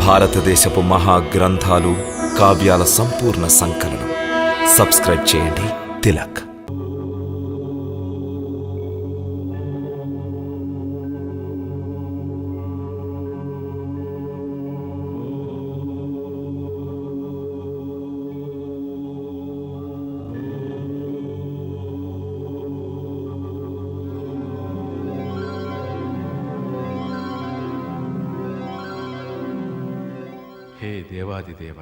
భారతదేశపు మహాగ్రంథాలు, కావ్యాల సంపూర్ణ సంకలనం. సబ్స్క్రైబ్ చేయండి. తిలక్. హే దేవాదిదేవ,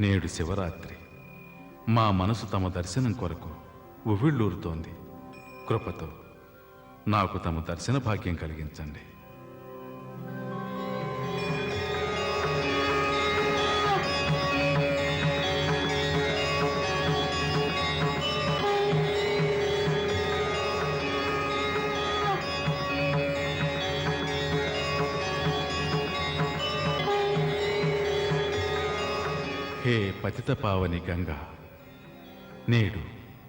నేడు శివరాత్రి. మా మనసు తమ దర్శనం కొరకు ఉవ్విళ్ళూరుతోంది. కృపతో నాకు తమ దర్శన భాగ్యం కలిగించండి. హే పతిత పావని గంగా, నేడు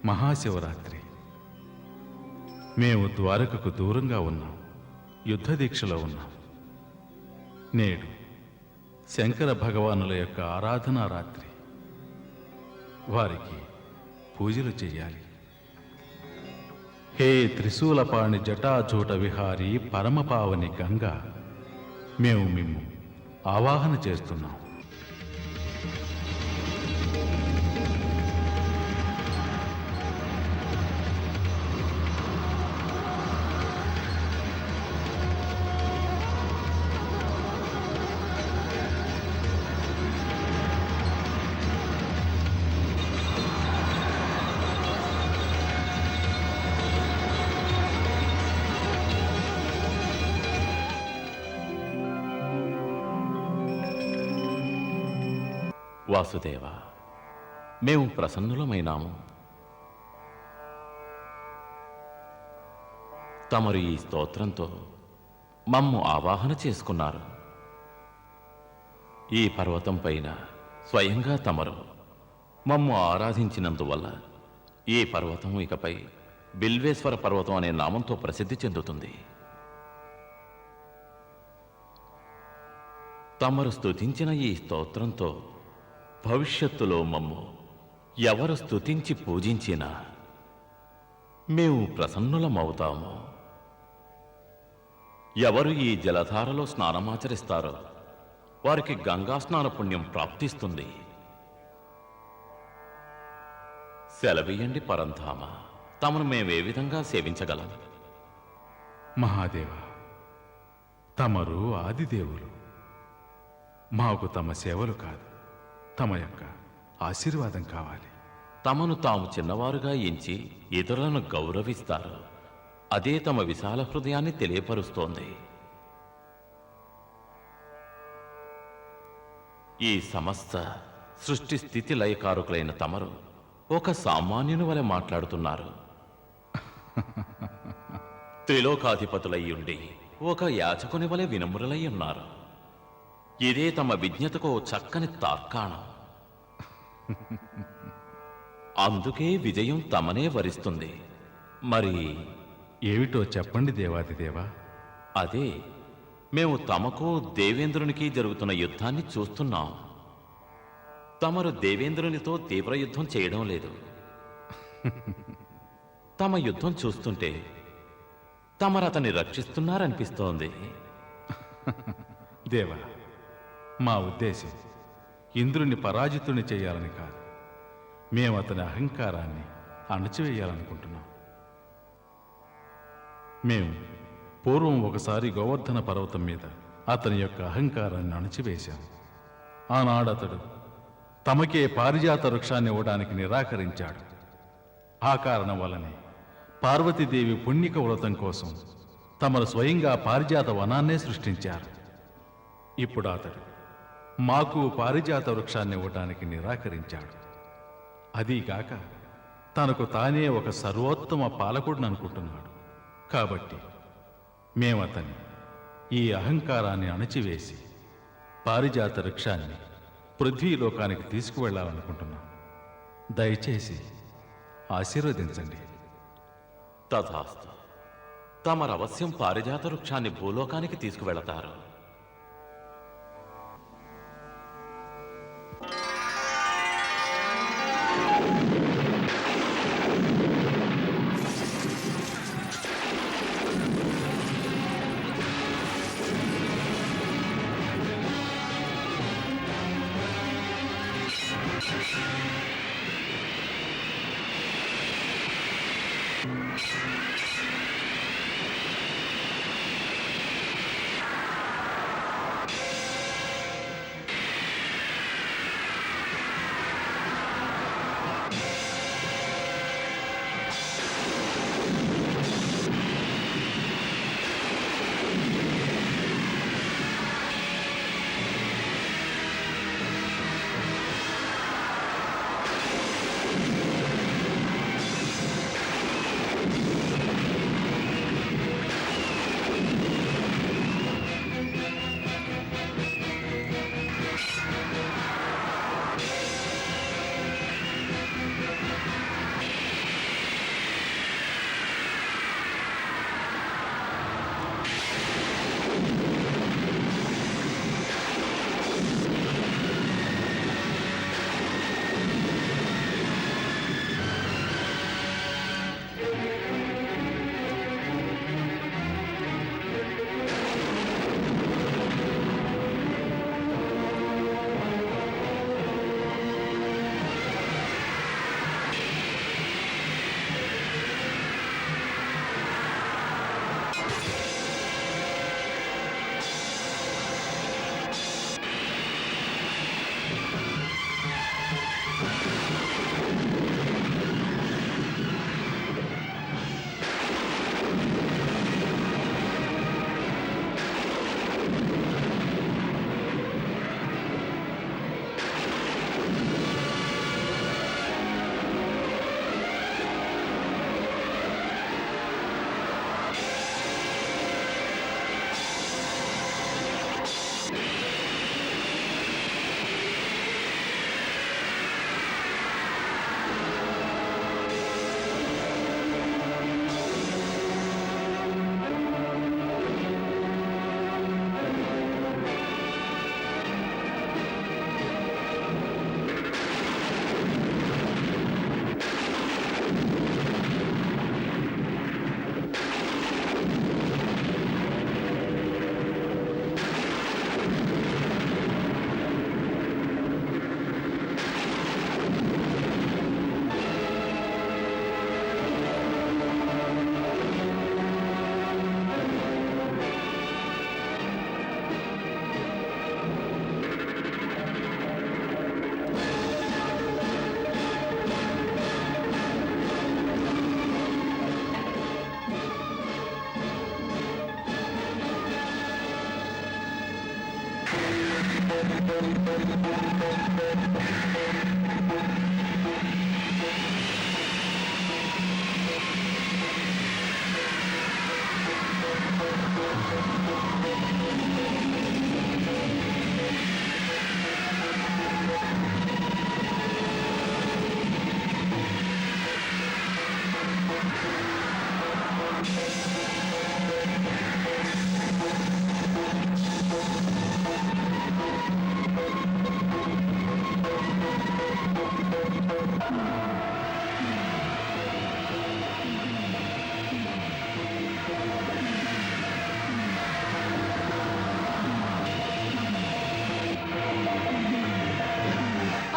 మహాశివరాత్రి. మేము ద్వారకకు దూరంగా ఉన్నాం, యుద్ధ దీక్షలో ఉన్నాం. నేడు శంకర భగవానుల యొక్క ఆరాధనా రాత్రి. వారికి పూజలు చెయ్యాలి. హే త్రిశూలపాణి జటాజూట విహారీ పరమపావని గంగా, మేము మిమ్ము ఆవాహన చేస్తున్నాం. వాసుదేవ, మేము ప్రసన్నులమైనాము. తమరు ఈ స్తోత్రంతో మమ్ము ఆవాహన చేసుకున్నారు. ఈ పర్వతం పైన స్వయంగా తమరు మమ్ము ఆరాధించినందువల్ల ఈ పర్వతం ఇకపై బిల్వేశ్వర పర్వతం అనే నామంతో ప్రసిద్ధి చెందుతుంది. తమరు స్తుతించిన ఈ స్తోత్రంతో భవిష్యత్తులో మమ్ము ఎవరు స్తుతించి పూజించినా మేము ప్రసన్నులమవుతాము. ఎవరు ఈ జలధారలో స్నానమాచరిస్తారో వారికి గంగా స్నాన పుణ్యం ప్రాప్తిస్తుంది. సెలవీయండి పరంధామ, తమను మేమే విధంగా సేవించగలం? మహాదేవ, తమరు ఆదిదేవులు. మాకు తమ సేవలు కాదు, తమ యొక్క ఆశీర్వాదం కావాలి. తమను తాము చిన్నవారుగా ఎంచి ఇతరులను గౌరవిస్తారు. అదే తమ విశాల హృదయాన్ని తెలియపరుస్తోంది. ఈ సమస్త సృష్టి స్థితి లయకారుకులైన తమరు ఒక సామాన్యుని వలె మాట్లాడుతున్నారు. త్రిలోకాధిపతులై ఉండి ఒక యాచకుని వలె వినమ్రులై ఉన్నారు. ఇదే తమ విజ్ఞతకు చక్కని తార్కాణం. అందుకే విజయం తమనే వరిస్తుంది. మరి ఏమిటో చెప్పండి దేవాదిదేవా. అదే, మేము తమకు దేవేంద్రునికి జరుగుతున్న యుద్ధాన్ని చూస్తున్నాం. తమరు దేవేంద్రునితో తీవ్ర యుద్ధం చేయడం లేదు. తమ యుద్ధం చూస్తుంటే తమరు అతన్ని రక్షిస్తున్నారనిపిస్తోంది. దేవా, మా ఉద్దేశం ఇంద్రుని పరాజితుని చేయాలని కాదు, మేము అతని అహంకారాన్ని అణచివేయాలనుకుంటున్నాం. మేము పూర్వం ఒకసారి గోవర్ధన పర్వతం మీద అతని యొక్క అహంకారాన్ని అణచివేశాం. ఆనాడు అతడు తమకే పారిజాత వృక్షాన్ని ఇవ్వడానికి నిరాకరించాడు. ఆ కారణం వల్లనే పార్వతీదేవి పుణ్యక వ్రతం కోసం తమరు స్వయంగా పారిజాత వనాన్నే సృష్టించారు. ఇప్పుడు అతడు మాకు పారిజాత వృక్షాన్ని ఇవ్వడానికి నిరాకరించాడు. అదీగాక తనకు తానే ఒక సర్వోత్తమ పాలకుడిని అనుకుంటున్నాడు. కాబట్టి మేమతని ఈ అహంకారాన్ని అణచివేసి పారిజాత వృక్షాన్ని పృథ్వీలోకానికి తీసుకువెళ్లాలనుకుంటున్నాం. దయచేసి ఆశీర్వదించండి. తథాస్తు. తమరవశ్యం పారిజాత వృక్షాన్ని భూలోకానికి తీసుకువెళతారు.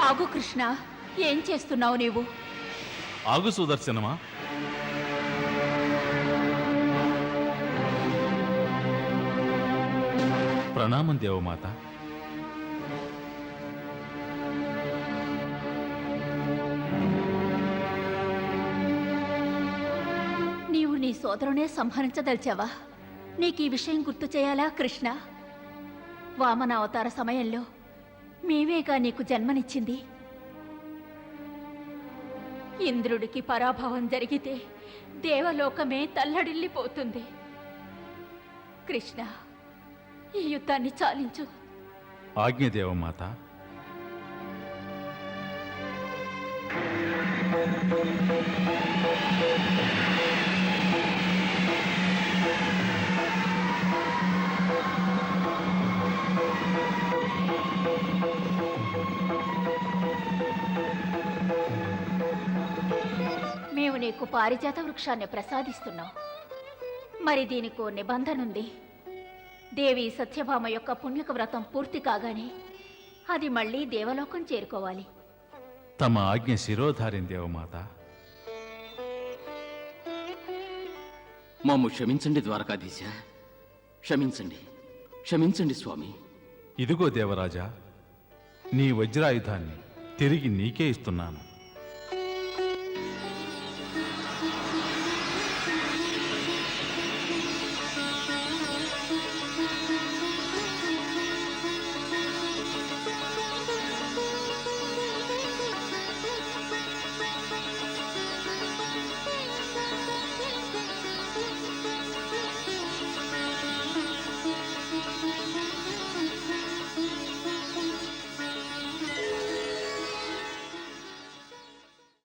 ఆగు కృష్ణ, ఏం చేస్తున్నావు నీవు? ఆగు సుదర్శనమా. ప్రణామం దేవమాత. నీవు నీ సోదరునే సంహరించదలిచావా? నీకు ఈ విషయం గుర్తు చేయాలా కృష్ణ? వామన అవతార సమయంలో మేమేగా నీకు జన్మనిచ్చింది. ఇంద్రుడికి పరాభవం జరిగితే దేవలోకమే తల్లడిల్లిపోతుంది. కృష్ణ, ఈ యుద్ధాన్ని చాలించు. ఆజ్ఞ దేవమాత. మేము నీకు పారిజాత వృక్షాన్ని ప్రసాదిస్తున్నాం. మరి దీనికో నిబంధన ఉంది. దేవి సత్యభామ యొక్క పుణ్యక వ్రతం పూర్తి కాగానే అది మళ్ళీ దేవలోకం చేరుకోవాలి. తమ ఆజ్ఞ శిరోధారిం దేవమాత. మమ్ము క్షమించండి ద్వారకాధీశ, క్షమించండి, క్షమించండి స్వామి. ఇదిగో దేవరాజా, నీ వజ్రాయుధాన్ని తిరిగి నీకే ఇస్తున్నాను.